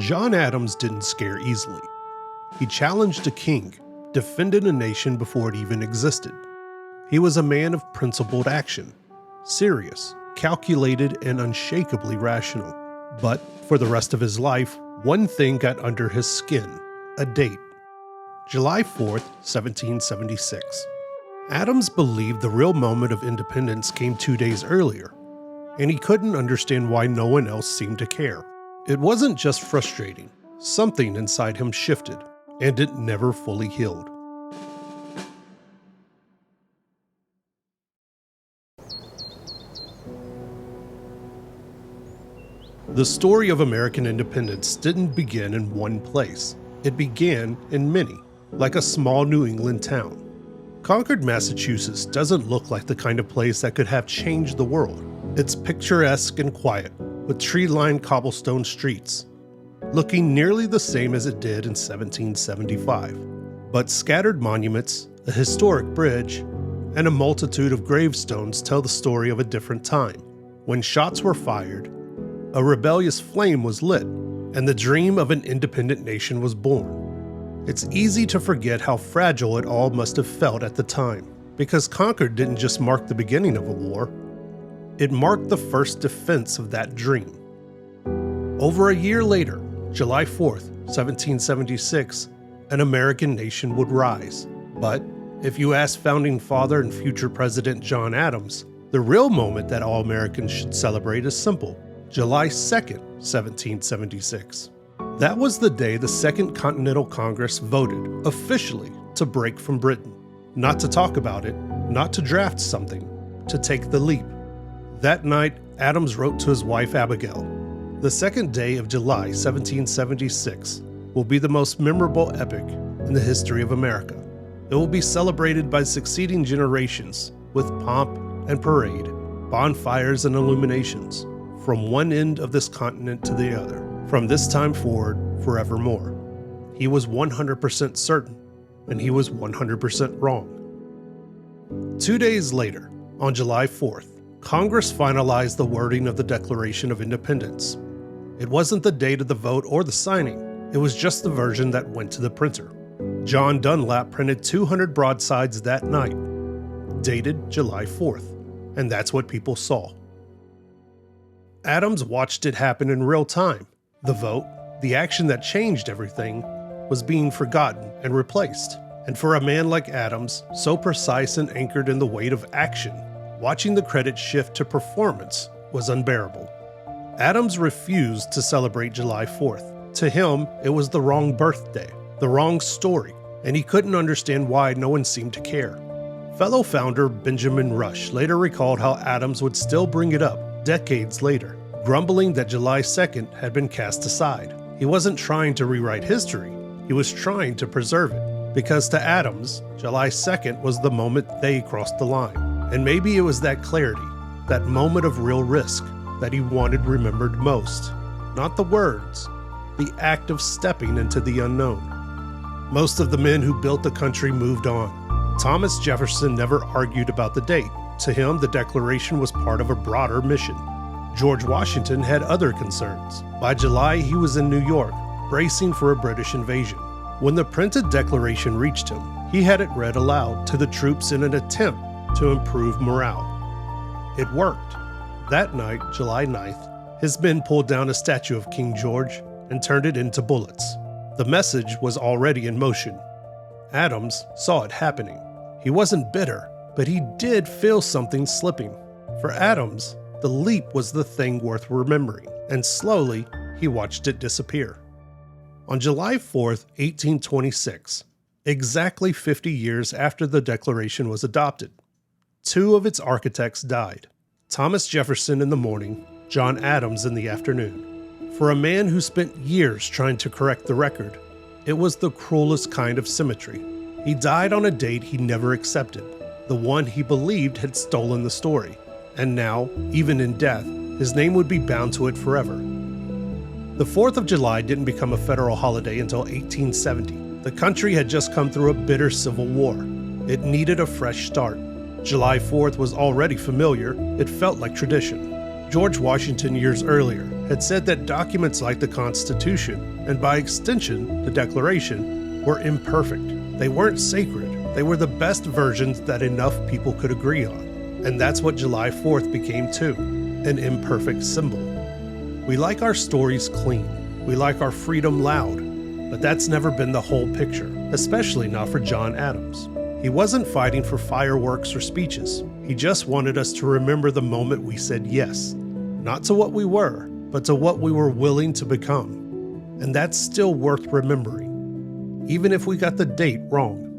John Adams didn't scare easily. He challenged a king, defended a nation before it even existed. He was a man of principled action, serious, calculated, and unshakably rational. But for the rest of his life, one thing got under his skin: a date. July 4th, 1776. Adams believed the real moment of independence came 2 days earlier, and he couldn't understand why no one else seemed to care. It wasn't just frustrating. Something inside him shifted, and it never fully healed. The story of American independence didn't begin in one place. It began in many, like a small New England town. Concord, Massachusetts doesn't look like the kind of place that could have changed the world. It's picturesque and quiet, with tree-lined cobblestone streets, looking nearly the same as it did in 1775. But scattered monuments, a historic bridge, and a multitude of gravestones tell the story of a different time, when shots were fired, a rebellious flame was lit, and the dream of an independent nation was born. It's easy to forget how fragile it all must have felt at the time, because Concord didn't just mark the beginning of a war, it marked the first defense of that dream. Over a year later, July 4th, 1776, an American nation would rise. But if you ask founding father and future President John Adams, the real moment that all Americans should celebrate is simple: July 2nd, 1776. That was the day the Second Continental Congress voted officially to break from Britain. Not to talk about it, not to draft something, to take the leap. That night, Adams wrote to his wife Abigail, "The second day of July 1776 will be the most memorable epoch in the history of America. It will be celebrated by succeeding generations with pomp and parade, bonfires and illuminations, from one end of this continent to the other, from this time forward forevermore." He was 100% certain, and he was 100% wrong. 2 days later, on July 4th, Congress finalized the wording of the Declaration of Independence. It wasn't the date of the vote or the signing, it was just the version that went to the printer. John Dunlap printed 200 broadsides that night, dated July 4th, and that's what people saw. Adams watched it happen in real time. The vote, the action that changed everything, was being forgotten and replaced. And for a man like Adams, so precise and anchored in the weight of action, watching the credit shift to performance was unbearable. Adams refused to celebrate July 4th. To him, it was the wrong birthday, the wrong story, and he couldn't understand why no one seemed to care. Fellow founder Benjamin Rush later recalled how Adams would still bring it up decades later, grumbling that July 2nd had been cast aside. He wasn't trying to rewrite history, he was trying to preserve it, because to Adams, July 2nd was the moment they crossed the line. And maybe it was that clarity, that moment of real risk, that he wanted remembered most. Not the words, the act of stepping into the unknown. Most of the men who built the country moved on. Thomas Jefferson never argued about the date. To him, the Declaration was part of a broader mission. George Washington had other concerns. By July, he was in New York, bracing for a British invasion. When the printed Declaration reached him, he had it read aloud to the troops in an attempt to improve morale. It worked. That night, July 9th, his men pulled down a statue of King George and turned it into bullets. The message was already in motion. Adams saw it happening. He wasn't bitter, but he did feel something slipping. For Adams, the leap was the thing worth remembering, and slowly he watched it disappear. On July 4th, 1826, exactly 50 years after the Declaration was adopted, 2 of its architects died. Thomas Jefferson in the morning, John Adams in the afternoon. For a man who spent years trying to correct the record, it was the cruelest kind of symmetry. He died on a date he never accepted, the one he believed had stolen the story. And now, even in death, his name would be bound to it forever. The 4th of July didn't become a federal holiday until 1870. The country had just come through a bitter civil war. It needed a fresh start. July 4th was already familiar, it felt like tradition. George Washington years earlier had said that documents like the Constitution, and by extension, the Declaration, were imperfect. They weren't sacred. They were the best versions that enough people could agree on. And that's what July 4th became too, an imperfect symbol. We like our stories clean. We like our freedom loud. But that's never been the whole picture, especially not for John Adams. He wasn't fighting for fireworks or speeches. He just wanted us to remember the moment we said yes, not to what we were, but to what we were willing to become. And that's still worth remembering, even if we got the date wrong.